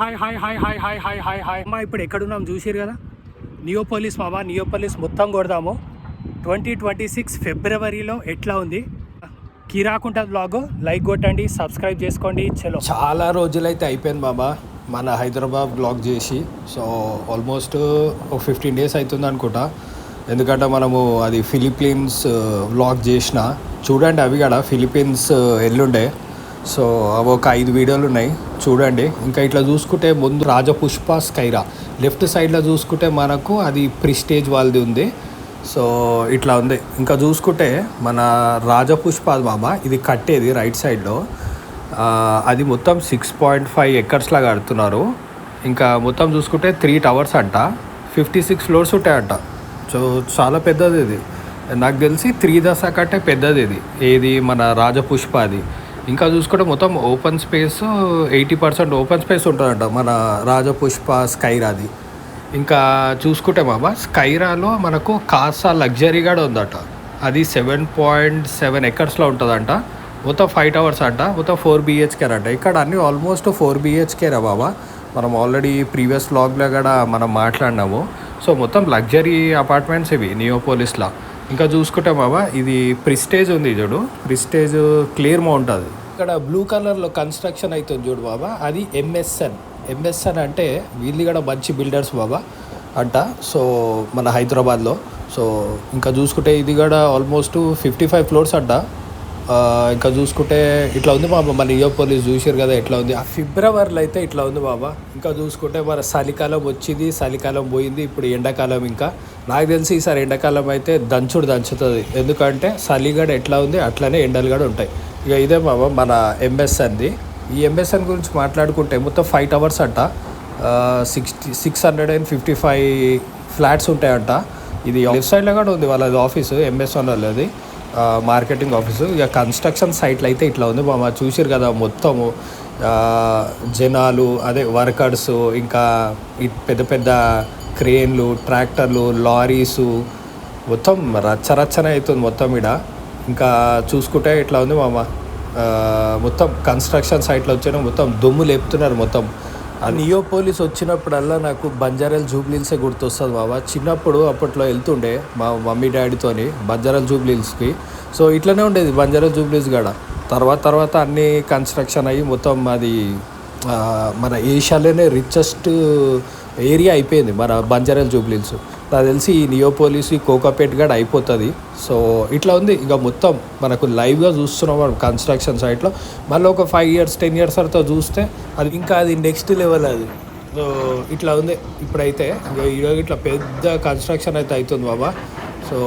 Hi అమ్మా, ఇప్పుడు ఎక్కడున్నాం చూసారు కదా, నియోపోలిస్ మామ. నియోపోలిస్ మొత్తం కొడదాము. 2026 ఫిబ్రవరిలో ఎట్లా ఉంది కిరాకుంటుంది బ్లాగ్. లైక్ కొట్టండి, సబ్స్క్రైబ్ చేసుకోండి. చలో, చాలా రోజులైతే అయిపోయింది మామ మన హైదరాబాద్ బ్లాగ్ చేసి. సో ఆల్మోస్ట్ ఒక 15 days అవుతుంది అనుకుంటా. ఎందుకంటే మనము అది ఫిలిప్పీన్స్ వ్లాగ్ చేసిన, చూడండి అవి కూడా ఫిలిప్పీన్స్ ఎల్లుండే. సో అవి ఒక 5 వీడియోలు ఉన్నాయి, చూడండి. ఇంకా ఇట్లా చూసుకుంటే ముందు రాజపుష్ప స్కైరా, లెఫ్ట్ సైడ్లో చూసుకుంటే మనకు అది ప్రిస్టేజ్ వాళ్ళది ఉంది. సో ఇట్లా ఉంది. ఇంకా చూసుకుంటే మన రాజపుష్ప బాబా ఇది కట్టేది రైట్ సైడ్లో, అది మొత్తం 6.5 acres లాగా కడుతున్నారు. ఇంకా మొత్తం చూసుకుంటే 3 towers అంట, 56 floors ఉంటాయంట. సో చాలా పెద్దది ఇది. నాకు తెలిసి 3 దశ కంటే పెద్దది ఇది, ఏది మన రాజపుష్ప అది. ఇంకా చూసుకుంటే మొత్తం ఓపెన్ స్పేస్ 80% ఓపెన్ స్పేస్ ఉంటుందంట మన రాజపుష్ప స్కైరాది. ఇంకా చూసుకుంటే మామ స్కైరాలో మనకు కాసా లగ్జరీ కూడా ఉందట, అది 7.7 acres ఉంటుందంట. మొత్తం 5 towers అంట, మొత్తం 4 BHK అంట. ఇక్కడ అన్నీ ఆల్మోస్ట్ 4 BHK రా బాబా. మనం ఆల్రెడీ ప్రీవియస్ వ్లాగ్లో కూడా మనం మాట్లాడినాము. సో మొత్తం లగ్జరీ అపార్ట్మెంట్స్ ఇవి నియోపోలిస్లో. ఇంకా చూసుకుంటే బాబా ఇది ప్రిస్టేజ్ ఉంది చూడు, ప్రిస్టేజ్ క్లియర్మౌంట్ అది. ఇక్కడ బ్లూ కలర్లో కన్స్ట్రక్షన్ అవుతుంది చూడు బాబా, అది ఎంఎస్ఎన్ అంటే వీళ్ళు కూడా మంచి బిల్డర్స్ బాబా అంట. సో మన హైదరాబాద్లో. సో ఇంకా చూసుకుంటే ఇది కూడా ఆల్మోస్ట్ 55 floors అంట. ఇంకా చూసుకుంటే ఇట్లా ఉంది బాబా. మన నియోపోలిస్ చూసారు కదా ఎట్లా ఉంది. ఫిబ్రవరిలో అయితే ఇట్లా ఉంది బాబా. ఇంకా చూసుకుంటే మన చలికాలం వచ్చింది, చలికాలం పోయింది, ఇప్పుడు ఎండాకాలం. ఇంకా నాకు తెలిసి ఈసారి ఎండాకాలం అయితే దంచుతుంది. ఎందుకంటే చలిగడ ఎట్లా ఉంది అట్లనే ఎండలు కూడా ఉంటాయి. ఇక ఇదే బాబా మన ఎంఎస్ఎన్ది. ఈ ఎంఎస్ఎన్ గురించి మాట్లాడుకుంటే మొత్తం 5 towers అంట, 655 flats ఉంటాయంట. ఇది లెఫ్ట్ సైడ్లో కూడా ఉంది వాళ్ళది ఆఫీసు, ఎంఎస్ఎన్ వాళ్ళది మార్కెటింగ్ ఆఫీసు. ఇక కన్స్ట్రక్షన్ సైట్లు అయితే ఇట్లా ఉంది బాబా. చూసారు కదా మొత్తము జనాలు, అదే వర్కర్స్, ఇంకా పెద్ద పెద్ద క్రేన్లు, ట్రాక్టర్లు, లారీసు, మొత్తం రచ్చరచ్చనే అవుతుంది మొత్తం ఈడ. ఇంకా చూసుకుంటే ఇట్లా ఉంది మామ. మొత్తం కన్స్ట్రక్షన్ సైట్లో వచ్చిన మొత్తం దుమ్ము లేపుతున్నారు మొత్తం. ఆ నియోపోలిస్ వచ్చినప్పుడల్లా నాకు బంజారాల్ జూబ్లీహిల్సే గుర్తొస్తుంది బాబా. చిన్నప్పుడు అప్పట్లో వెళ్తుండే మా మమ్మీ డాడీతోని బంజారాల్ జూబ్లీహిల్స్కి. సో ఇట్లనే ఉండేది బంజారాల్ జూబ్లీహిల్స్ కూడా. తర్వాత అన్నీ కన్స్ట్రక్షన్ అయ్యి మొత్తం అది మన ఏషియాలోనే రిచెస్ట్ ఏరియా అయిపోయింది మన బంజారాల్ జూబ్లీహిల్స్. నాకు తెలిసి ఈ నియోపోలిస్, ఈ కోకాపేట్ కూడా అయిపోతుంది. సో ఇట్లా ఉంది. ఇక మొత్తం మనకు లైవ్గా చూస్తున్నాం మనం కన్స్ట్రక్షన్ సైట్లో. మళ్ళీ ఒక 5 years 10 years తర్వాత చూస్తే అది ఇంకా అది నెక్స్ట్ లెవెల్ అది. సో ఇట్లా ఉంది ఇప్పుడైతే. ఈరోజు ఇట్లా పెద్ద కన్స్ట్రక్షన్ అయితే అవుతుంది బాబా. సో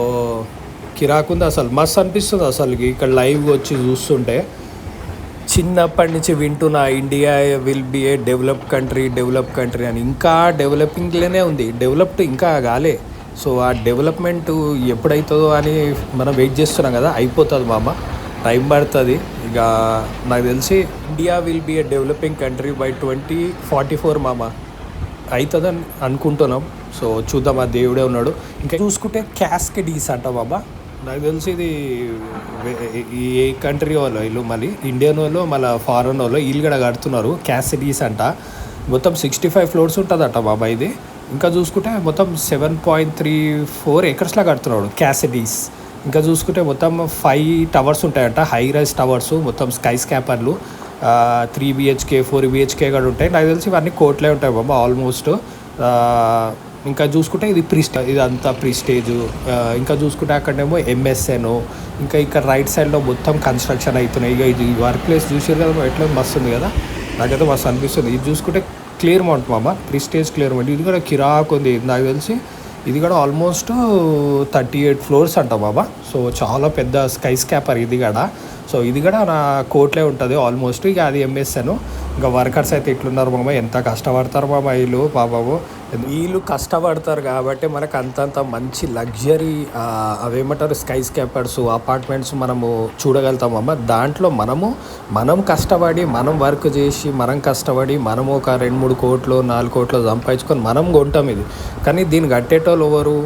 కిరాకుంది అసలు, మస్తు అనిపిస్తుంది అసలు ఇక్కడ లైవ్గా వచ్చి చూస్తుంటే. చిన్నప్పటి నుంచి వింటున్నా India will B A develop country అని. ఇంకా డెవలపింగ్లోనే ఉంది, డెవలప్డ్ ఇంకా కాలే. సో ఆ డెవలప్మెంట్ ఎప్పుడవుతుందో అని మనం వెయిట్ చేస్తున్నాం కదా. అయిపోతుంది మామ, టైం పడుతుంది. ఇక నాకు తెలిసి India will B a developing country by 2044 మామ. అవుతుందని అనుకుంటున్నాం. సో చూద్దాం, ఆ దేవుడే ఉన్నాడు. ఇంకా చూసుకుంటే క్యాస్కెడీస్ అంట బాబా. నాకు తెలిసి ఇది ఏ కంట్రీ వాళ్ళు వీళ్ళు, మళ్ళీ ఇండియన్ వాళ్ళు మళ్ళీ ఫారెన్ వాళ్ళు వీళ్ళు కూడా కడుతున్నారు. క్యాసిడీస్ అంట, మొత్తం 65 floors ఉంటుందట బాబా ఇది. ఇంకా చూసుకుంటే మొత్తం 7.34 acres కడుతున్నాడు క్యాసిడీస్. ఇంకా చూసుకుంటే మొత్తం 5 towers ఉంటాయంట, హై రైజ్ టవర్స్, మొత్తం స్కై స్కాపర్లు. 3 BHK 4 BHK కూడా ఉంటాయి. నాకు తెలిసి ఇవన్నీ కోట్లే ఉంటాయి బాబా ఆల్మోస్ట్. ఇంకా చూసుకుంటే ఇది ఇదంతా ప్రిస్టేజ్. ఇంకా చూసుకుంటే అక్కడేమో ఎంఎస్ఎన్. ఇంకా ఇక్కడ రైట్ సైడ్లో మొత్తం కన్స్ట్రక్షన్ అవుతున్నాయి. ఇక ఇది వర్క్ ప్లేస్ చూసారు కదా ఎట్లా మస్తు ఉంది కదా, నాకైతే మస్తు అనిపిస్తుంది. ఇది చూసుకుంటే క్లియర్మౌంట్ మామ, ప్రిస్టేజ్ క్లియర్మౌంట్. ఇది కూడా కిరాక్ ఉంది నాకు తెలిసి. ఇది కూడా ఆల్మోస్ట్ 38 floors అంట బాబా. సో చాలా పెద్ద స్కై స్కాపర్ ఇది కూడా. సో ఇది కూడా నా కోట్లే ఉంటుంది ఆల్మోస్ట్. ఇక అది ఎంఎస్ఎన్. ఇంకా వర్కర్స్ అయితే ఇట్లున్నారు మామ, ఎంత కష్టపడతారు మామ వీళ్ళు పాపము. వీళ్ళు కష్టపడతారు కాబట్టి మనకు అంతంత మంచి లగ్జరీ అవేమంటారు స్కై స్కాపర్స్, అపార్ట్మెంట్స్ మనము చూడగలుగుతాం అమ్మ. దాంట్లో మనం కష్టపడి, మనం వర్క్ చేసి, మనం కష్టపడి, మనము ఒక 2-3 కోట్లు 4 కోట్లు సంపాదించుకొని మనం కొంటాం ఇది. కానీ దీన్ని కట్టేటోళ్ళు ఎవరు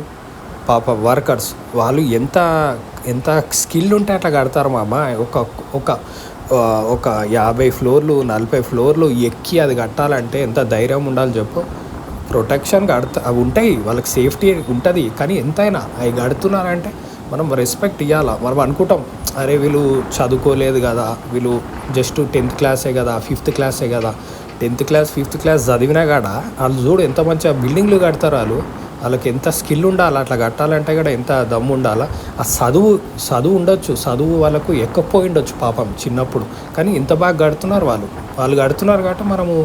పాప? వర్కర్స్. వాళ్ళు ఎంత స్కిల్ ఉంటే అట్లా కడతారు మామ. ఒక ఒక 50 ఫ్లోర్లు 40 ఫ్లోర్లు ఎక్కి అది కట్టాలంటే ఎంత ధైర్యం ఉండాలి చెప్పు. ప్రొటెక్షన్ అవి ఉంటాయి, వాళ్ళకి సేఫ్టీ ఉంటుంది, కానీ ఎంతైనా అవి కడుతున్నారంటే మనం రెస్పెక్ట్ ఇవ్వాలా. మనం అనుకుంటాం అరే వీళ్ళు చదువుకోలేదు కదా, వీళ్ళు జస్ట్ 10th క్లాసే కదా, 5th క్లాసే కదా. 10th క్లాస్ 5th క్లాస్ చదివినా కూడా వాళ్ళు చూడు ఎంత మంచిగా బిల్డింగ్లు కడతారు. వాళ్ళకి ఎంత స్కిల్ ఉండాలి, అట్లా కట్టాలంటే కూడా ఎంత దమ్ము ఉండాలా. ఆ చదువు ఉండొచ్చు, చదువు వాళ్ళకు ఎక్కపోయి ఉండొచ్చు పాపం చిన్నప్పుడు, కానీ ఇంత బాగా కడుతున్నారు వాళ్ళు కడుతున్నారు కాబట్టి మనము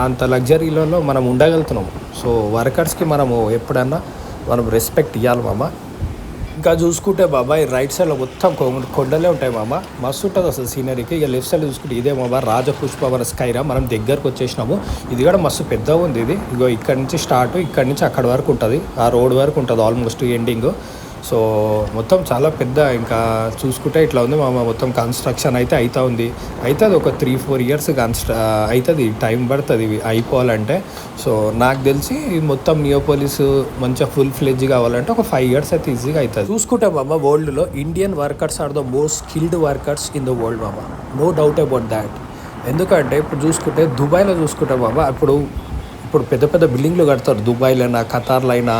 అంత లగ్జరీలలో మనం ఉండగలుగుతున్నాము. సో వర్కర్స్కి మనము ఎప్పుడన్నా మనం రెస్పెక్ట్ ఇవ్వాలి మామ. ఇంకా చూసుకుంటే బాబాయ్ రైట్ సైడ్లో మొత్తం కొండలే ఉంటాయి మామ, మస్తు ఉంటుంది అసలు సీనరీకి. ఇక లెఫ్ట్ సైడ్ చూసుకుంటే ఇదే మామ రాజపుష్పవన స్కైరా. మనం దగ్గరకు వచ్చేసినాము. ఇది కూడా మస్తు పెద్దగా ఉంది. ఇది ఇగో ఇక్కడ నుంచి స్టార్ట్, ఇక్కడ నుంచి అక్కడ వరకు ఉంటుంది, ఆ రోడ్ వరకు ఉంటుంది ఆల్మోస్ట్ ఎండింగ్. సో మొత్తం చాలా పెద్ద. ఇంకా చూసుకుంటే ఇట్లా ఉంది మామ, మొత్తం కన్స్ట్రక్షన్ అయితే అవుతుంది. ఒక 3-4 ఇయర్స్ అవుతుంది, టైం పడుతుంది ఇవి అయిపోవాలంటే. సో నాకు తెలిసి మొత్తం నియోపోలిస్ మంచిగా ఫుల్ ఫ్లెడ్జ్ కావాలంటే ఒక 5 ఇయర్స్ అయితే ఈజీగా అవుతుంది. చూసుకుంటే మామ వరల్డ్లో Indian workers are the most skilled workers in the world మామ, నో డౌట్ అబౌట్ దాట్. ఎందుకంటే ఇప్పుడు చూసుకుంటే దుబాయ్లో చూసుకుంటే మామ, ఇప్పుడు పెద్ద పెద్ద బిల్డింగ్లు కడతారు దుబాయ్లో అయినా, ఖతార్లో అయినా,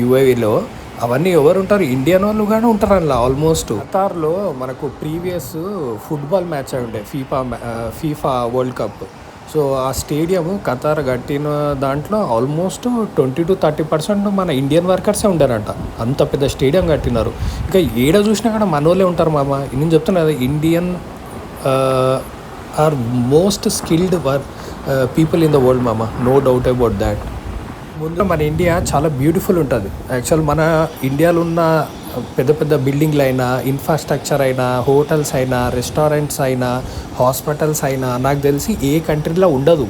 యూఏఈలో. అవన్నీ ఎవరు ఉంటారు? ఇండియన్ వాళ్ళు కానీ ఉంటారు అందులో ఆల్మోస్ట్. ఖతార్లో మనకు ప్రీవియస్ ఫుట్బాల్ మ్యాచ్ అయి ఉండే ఫీఫా వరల్డ్ కప్. సో ఆ స్టేడియం ఖతార్ కట్టిన దాంట్లో ఆల్మోస్ట్ 20-30% మన ఇండియన్ వర్కర్సే ఉండారంట. అంత పెద్ద స్టేడియం కట్టినారు. ఇంకా ఏడ చూసినా కూడా మనోళ్ళే ఉంటారు మామ. నేను చెప్తున్నా కదా, Indian or most skilled people in the world మామ, నో డౌట్ అబౌట్ దాట్. ముందు మన ఇండియా చాలా బ్యూటిఫుల్ ఉంటుంది. యాక్చువల్ మన ఇండియాలో ఉన్న పెద్ద పెద్ద బిల్డింగ్లు అయినా, ఇన్ఫ్రాస్ట్రక్చర్ అయినా, హోటల్స్ అయినా, రెస్టారెంట్స్ అయినా, హాస్పిటల్స్ అయినా నాకు తెలిసి ఏ కంట్రీలో ఉండదు.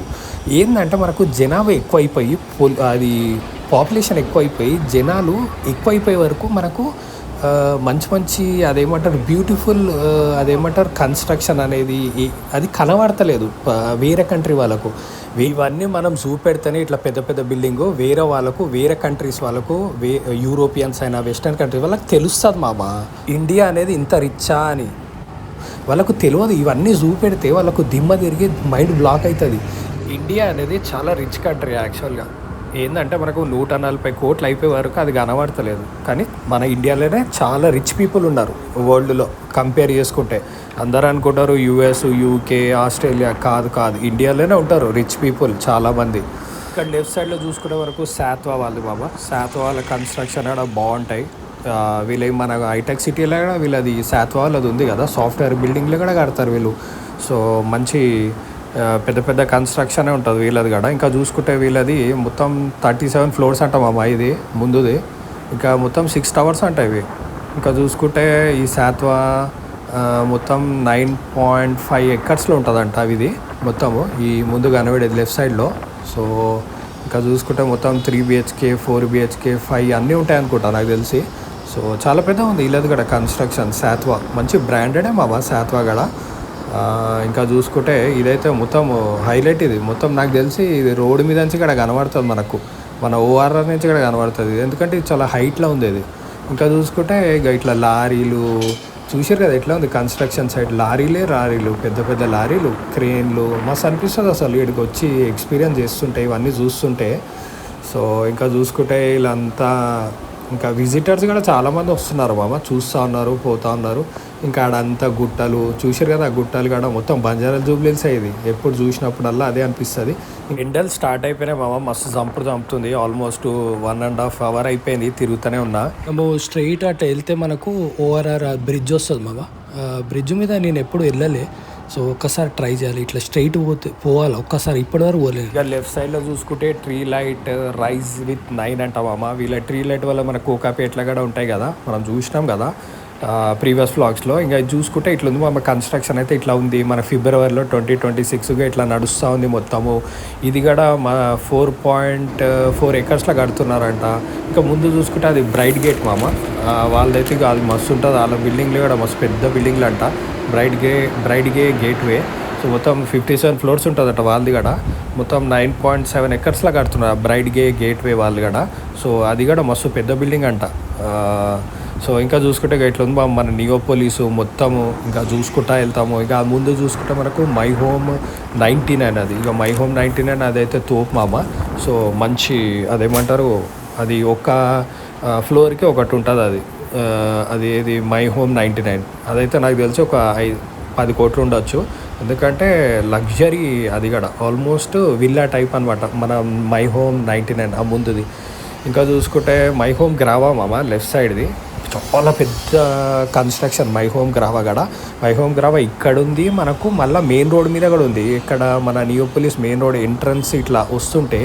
ఏంటంటే మనకు జనాభా ఎక్కువైపోయి, అది పాపులేషన్ ఎక్కువైపోయి, జనాలు ఎక్కువైపోయే వరకు మనకు మంచి అదేమంటారు బ్యూటిఫుల్ అదేమంటారు కన్స్ట్రక్షన్ అనేది అది కనబడతలేదు వేరే కంట్రీ వాళ్ళకు. ఇవన్నీ మనం చూపెడితేనే ఇట్లా పెద్ద పెద్ద బిల్డింగు వేరే వాళ్ళకు, వేరే కంట్రీస్ వాళ్ళకు, యూరోపియన్స్ అయినా వెస్టర్న్ కంట్రీ వాళ్ళకి తెలుస్తుంది మామ ఇండియా అనేది ఇంత రిచ్చా అని. వాళ్ళకు తెలియదు. ఇవన్నీ చూపెడితే వాళ్ళకు దిమ్మ తిరిగి మైండ్ బ్లాక్ అవుతుంది. ఇండియా అనేది చాలా రిచ్ కంట్రీ యాక్చువల్గా. ఏంటంటే మనకు 140 కోట్లు అయిపోయే వరకు అది కనబడతలేదు, కానీ మన ఇండియాలోనే చాలా రిచ్ పీపుల్ ఉన్నారు వరల్డ్లో కంపేర్ చేసుకుంటే. అందరూ అనుకుంటారు యూఎస్, యూకే, ఆస్ట్రేలియా. కాదు, ఇండియాలోనే ఉంటారు రిచ్ పీపుల్ చాలామంది. ఇక్కడ లెఫ్ట్ సైడ్లో చూసుకునే వరకు శాత్వా వాళ్ళది బాబా. శాత్వా వాళ్ళ కన్స్ట్రక్షన్ కూడా బాగుంటాయి. వీళ్ళవి మన హైటెక్ సిటీలో కూడా వీళ్ళది శాత్వా వాళ్ళది ఉంది కదా, సాఫ్ట్వేర్ బిల్డింగ్లు కూడా కడతారు వీళ్ళు. సో మంచి పెద్ద పెద్ద కన్స్ట్రక్షనే ఉంటుంది వీళ్ళది కూడా. ఇంకా చూసుకుంటే వీళ్ళది మొత్తం 37 ఫ్లోర్స్ అంటామమ్మా ఇది ముందుది. ఇంకా మొత్తం 6 టవర్స్ అంటాయి ఇవి. ఇంకా చూసుకుంటే ఈ శాత్వా మొత్తం 9.5 ఎకర్స్లో ఉంటుందంట ఇది మొత్తము, ఈ ముందు కనబడేది లెఫ్ట్ సైడ్లో. సో ఇంకా చూసుకుంటే మొత్తం 3 BHK 4 BHK 5 అన్నీ ఉంటాయి అనుకుంటా నాకు తెలిసి. సో చాలా పెద్ద ఉంది వీళ్ళది కూడా కన్స్ట్రక్షన్. శాత్వా మంచి బ్రాండెడే మామ శాత్వా కూడా. ఇంకా చూసుకుంటే ఇదైతే మొత్తం హైలైట్. ఇది మొత్తం నాకు తెలిసి ఇది రోడ్డు మీద నుంచి ఇక్కడ కనబడుతుంది మనకు, మన ఓఆర్ఆర్ నుంచి ఇక్కడ కనబడుతుంది, ఎందుకంటే ఇది చాలా హైట్లో ఉంది ఇది. ఇంకా చూసుకుంటే ఇక ఇట్లా లారీలు చూసారు కదా ఎట్లా ఉంది కన్స్ట్రక్షన్ సైడ్. లారీలు పెద్ద పెద్ద లారీలు, క్రేన్లు మస్తు అనిపిస్తుంది అసలు ఇక్కడికి వచ్చి ఎక్స్పీరియన్స్ చేస్తుంటే, ఇవన్నీ చూస్తుంటే. సో ఇంకా చూసుకుంటే వీళ్ళంతా ఇంకా విజిటర్స్ కూడా చాలామంది వస్తున్నారు మామ, చూస్తూ ఉన్నారు, పోతూ ఉన్నారు. ఇంకా ఆడంతా గుట్టలు చూసారు కదా, ఆ గుట్టలు కూడా మొత్తం బంజారా జూబ్లీస్ అయ్యేది. ఎప్పుడు చూసినప్పుడల్లా అదే అనిపిస్తుంది. ఎండలు స్టార్ట్ అయిపోయినాయి మామ, మస్తు చంపుతుంది. ఆల్మోస్ట్ 1.5 అవర్ అయిపోయింది తిరుగుతూనే ఉన్నా. మేము స్ట్రైట్ అట్లా వెళ్తే మనకు ఓఆర్ఆర్ బ్రిడ్జ్ వస్తుంది మామ. బ్రిడ్జ్ మీద నేను ఎప్పుడు వెళ్ళలే. సో ఒక్కసారి ట్రై చేయాలి, ఇట్లా స్ట్రైట్ పోవాలి ఒక్కసారి, ఇప్పటివరకు పోలేదు. ఇక లెఫ్ట్ సైడ్లో చూసుకుంటే ట్రీ లైట్ రైజ్ విత్ 9 అంటామా. వీళ్ళ ట్రీ లైట్ వల్ల మన కోకాపేట్ల కూడా ఉంటాయి కదా, మనం చూసినాం కదా ప్రీవియస్ వ్లాగ్స్లో. ఇంకా ఇది చూసుకుంటే ఇట్లా ఉంది మా కన్స్ట్రక్షన్ అయితే ఇట్లా ఉంది. మన ఫిబ్రవరిలో 2026గా ఇట్లా నడుస్తూ ఉంది మొత్తము. ఇది కూడా మా 4.4 ఎకర్స్లో కడుతున్నారంట. ఇంకా ముందు చూసుకుంటే అది బ్రైట్ గేట్ మామ వాళ్ళదైతే అది మస్తు ఉంటుంది. వాళ్ళ బిల్డింగ్లు కూడా మస్తు పెద్ద బిల్డింగ్లు అంట, బ్రైట్ గేట్ వే. సో మొత్తం 57 ఫ్లోర్స్ ఉంటుందట వాళ్ళది కూడా. మొత్తం 9.7 ఎకర్స్లో కడుతున్నారు బ్రైట్ గేట్ వే వాళ్ళు కూడా. సో అది కూడా మస్తు పెద్ద బిల్డింగ్ అంట. సో ఇంకా చూసుకుంటే ఇక ఇట్లా ఉంది మన నియోపోలిసు మొత్తము ఇంకా చూసుకుంటా వెళ్తాము. ఇక ముందు చూసుకుంటే మనకు మై హోమ్ 99 అది. ఇక మై హోమ్ 99 అదైతే తోపు మామ. సో మంచి అదేమంటారు, అది ఒక ఫ్లోర్కి ఒకటి ఉంటుంది అది. అది ఏది మై హోమ్ 99 అదైతే నాకు తెలిసి ఒక 10 కోట్లు ఉండొచ్చు. ఎందుకంటే లగ్జరీ అది కూడా ఆల్మోస్ట్ విల్లా టైప్ అనమాట మన మై హోమ్ 99 ఆ ముందుది. ఇంకా చూసుకుంటే మై హోమ్ గ్రావా మామ లెఫ్ట్ సైడ్ది చాలా పెద్ద కన్స్ట్రక్షన్ మై హోమ్ గ్రావా కూడా. మై హోమ్ గ్రావా ఇక్కడ ఉంది మనకు, మళ్ళీ మెయిన్ రోడ్ మీద కూడా ఉంది. ఇక్కడ మన నియోపోలిస్ మెయిన్ రోడ్ ఎంట్రన్స్ ఇట్లా వస్తుంటే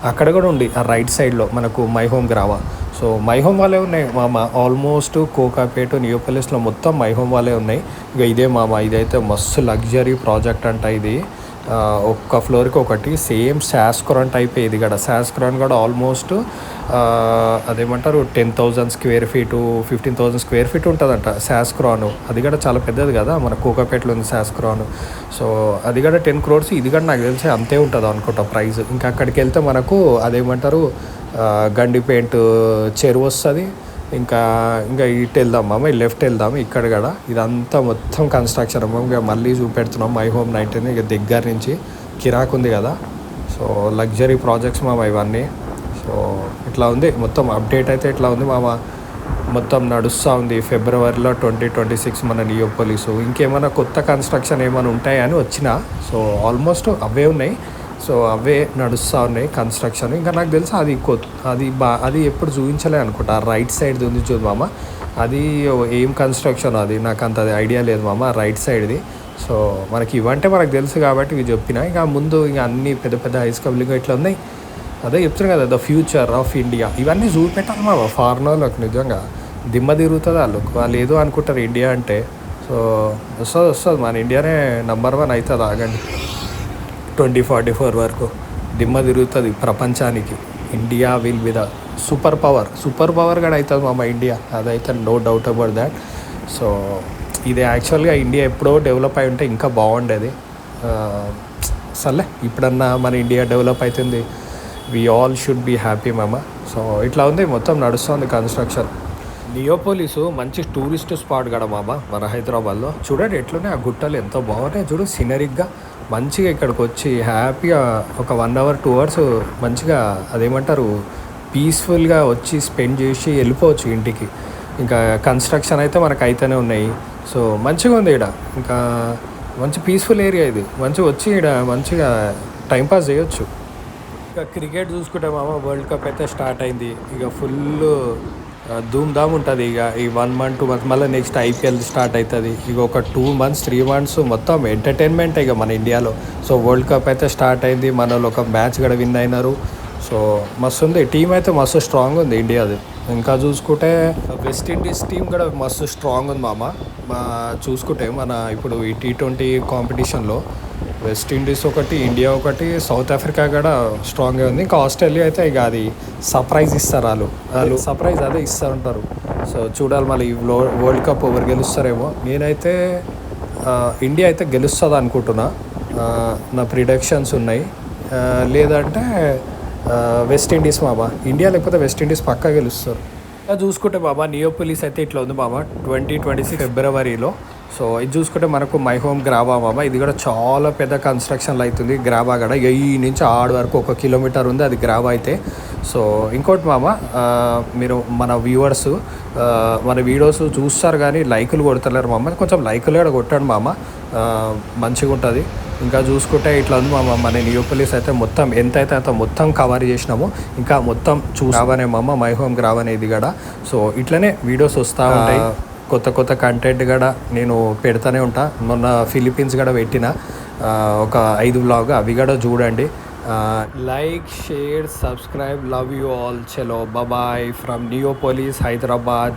అక్కడ కూడా ఉంది ఆ రైట్ సైడ్లో మనకు my home Grava. So my home వాళ్ళే ఉన్నాయి మామ, ఆల్మోస్ట్ కోకాపేట నియోపోలిస్లో మొత్తం మై హోమ్ వాళ్ళే ఉన్నాయి. ఇక ఇదే మామ, ఇదైతే మస్తు లగ్జరీ ప్రాజెక్ట్ అంట ఇది. ఒక్క ఫ్లోర్కి ఒకటి సేమ్ శాస్క్రాన్ టైప్. ఇది కూడా శాస్క్రాన్ కూడా ఆల్మోస్ట్ అదేమంటారు 10,000 స్క్వేర్ ఫీటు 15,000 స్క్వేర్ ఫీట్ ఉంటుందంట శాస్క్రాను. అది కూడా చాలా పెద్దది కదా, మన కోకాపేటలో ఉంది శాస్క్రాను. సో అది కూడా 10 crores. ఇది కూడా నాకు తెలిసి అంతే ఉంటుంది అనుకుంటా ప్రైస్. ఇంకా అక్కడికి వెళ్తే మనకు అదేమంటారు గండిపేంట్ చెరువు వస్తుంది. ఇంకా ఇంకా ఇటు వెళ్దాం మామ, లెఫ్ట్ వెళ్దాం. ఇక్కడ కూడా ఇదంతా మొత్తం కన్స్ట్రక్షన్ అమ్మ. ఇంకా మళ్ళీ చూపెడుతున్నాం మై హోమ్ 19 ఇక దగ్గర నుంచి. కిరాక్ ఉంది కదా, సో లగ్జరీ ప్రాజెక్ట్స్ మామ ఇవన్నీ. సో ఇట్లా ఉంది మొత్తం అప్డేట్ అయితే ఇట్లా ఉంది మామ. మొత్తం నడుస్తూ ఉంది. ఫిబ్రవరిలో 2026 మన నియోపోలిసు. ఇంకేమైనా కొత్త కన్స్ట్రక్షన్ ఏమైనా ఉంటాయని వచ్చిన. సో ఆల్మోస్ట్ అవే ఉన్నాయి. సో అవే నడుస్తూ ఉన్నాయి కన్స్ట్రక్షన్. ఇంకా నాకు తెలుసు అది ఎప్పుడు చూపించలే అనుకుంటా. రైట్ సైడ్ది ఉంది చూడు మామ, అది ఏం కన్స్ట్రక్షన్ అది నాకు అంత ఐడియా లేదు మామ, రైట్ సైడ్ది. సో మనకి ఇవంటే మనకు తెలుసు కాబట్టి ఇవి చెప్పిన. ఇంకా ముందు ఇంకా అన్ని పెద్ద పెద్ద హైస్కబుల్గా ఇట్లా ఉన్నాయి. అదే చెప్తున్నాను కదా, ద ఫ్యూచర్ ఆఫ్ ఇండియా. ఇవన్నీ చూపెట్టాలి మామ ఫారినర్లకు. నిజంగా దిమ్మ తిరుగుతుంది వాళ్ళు ఏదో అనుకుంటారు ఇండియా అంటే. సో వస్తుంది మన ఇండియానే నెంబర్ 1 అవుతుంది. ఆగండి 2044 వరకు దిమ్మ తిరుగుతుంది ప్రపంచానికి. India will be the super power కూడా అవుతుంది మామ ఇండియా. అదైతే no doubt about that. So ఇది యాక్చువల్గా ఇండియా ఎప్పుడో డెవలప్ అయి ఉంటే ఇంకా బాగుండేది. సర్లే ఇప్పుడన్నా మన ఇండియా డెవలప్ అవుతుంది. We all should be happy మామ. సో ఇట్లా ఉంది మొత్తం నడుస్తుంది కన్స్ట్రక్షన్. నియోపోలిసు మంచి టూరిస్ట్ స్పాట్ కదా మామ మన హైదరాబాద్లో. చూడండి ఎట్లున్నాయి ఆ గుట్టలు, ఎంతో బాగున్నాయి చూడు సీనరీగా. మంచిగా ఇక్కడికి వచ్చి హ్యాపీగా ఒక 1 hour 2 hours మంచిగా అదేమంటారు పీస్ఫుల్గా వచ్చి స్పెండ్ చేసి వెళ్ళిపోవచ్చు ఇంటికి. ఇంకా కన్స్ట్రక్షన్ అయితే మనకు అయితేనే ఉన్నాయి. సో మంచిగా ఉంది ఇక్కడ. ఇంకా మంచి పీస్ఫుల్ ఏరియా ఇది. మంచిగా వచ్చి ఇక్కడ మంచిగా టైంపాస్ చేయొచ్చు. ఇక క్రికెట్ చూసుకుంటే మామ వరల్డ్ కప్ అయితే స్టార్ట్ అయింది. ఇక ఫుల్ ధూమ్ధామ్ ఉంటుంది. ఇక ఈ 1 month 2 months మళ్ళీ నెక్స్ట్ IPL స్టార్ట్ అవుతుంది. ఇక ఒక 2 months 3 months మొత్తం ఎంటర్టైన్మెంట్ ఇక మన ఇండియాలో. సో వరల్డ్ కప్ అయితే స్టార్ట్ అయింది. మన వాళ్ళు ఒక మ్యాచ్ కూడా విన్ అయినారు. సో మస్తు ఉంది టీం అయితే, మస్తు స్ట్రాంగ్ ఉంది ఇండియాది. ఇంకా చూసుకుంటే వెస్టిండీస్ టీం కూడా మస్తు స్ట్రాంగ్ ఉంది మామ. చూసుకుంటే మన ఇప్పుడు ఈ T20 కాంపిటీషన్లో వెస్టిండీస్ ఒకటి, ఇండియా ఒకటి, సౌత్ ఆఫ్రికా కూడా స్ట్రాంగ్గా ఉంది. ఇంకా ఆస్ట్రేలియా అయితే ఇక అది సర్ప్రైజ్ ఇస్తారు. వాళ్ళు సర్ప్రైజ్ అదే ఇస్తారంటారు. సో చూడాలి మళ్ళీ ఈ వరల్డ్ కప్ ఎవరు గెలుస్తారేమో. నేనైతే ఇండియా అయితే గెలుస్తుంది అనుకుంటున్నా. నా ప్రిడిక్షన్స్ ఉన్నాయి. లేదంటే వెస్టిండీస్ మామ. ఇండియా లేకపోతే వెస్టిండీస్ పక్కా గెలుస్తారు. చూసుకుంటే బాబా నియోపోలిస్ అయితే ఇట్లా ఉంది మామ 2026 ఫిబ్రవరిలో. సో ఇది చూసుకుంటే మనకు మై హోమ్ గ్రావా మామ. ఇది కూడా చాలా పెద్ద కన్స్ట్రక్షన్లో అవుతుంది గ్రావా కూడా. ఈ నుంచి ఆడ వరకు 1 kilometer ఉంది అది గ్రావా అయితే. సో ఇంకోటి మామ, మీరు మన వ్యూవర్స్ మన వీడియోస్ చూస్తారు కానీ లైకులు కొడతలేరు మామ. కొంచెం లైకులు కూడా కొట్టండి మామ, మంచిగా ఉంటుంది. ఇంకా చూసుకుంటే ఇట్లా ఉంది మామ మన నియోపోలిస్ అయితే మొత్తం ఎంతైతే అంత మొత్తం కవర్ చేసినాము. ఇంకా మొత్తం చూసావనే మామ మై హోమ్ గ్రావా ఇది కూడా. సో ఇట్లనే వీడియోస్ వస్తూ ఉంటాయి. కొత్త కంటెంట్ కూడా నేను పెడతానే ఉంటా. మొన్న ఫిలిప్పీన్స్ కూడా పెట్టిన ఒక 5 vlog, అవి కూడా చూడండి. Like, share, subscribe. Love you all. చలో బాయ్ ఫ్రమ్ నియోపోలిస్ హైదరాబాద్.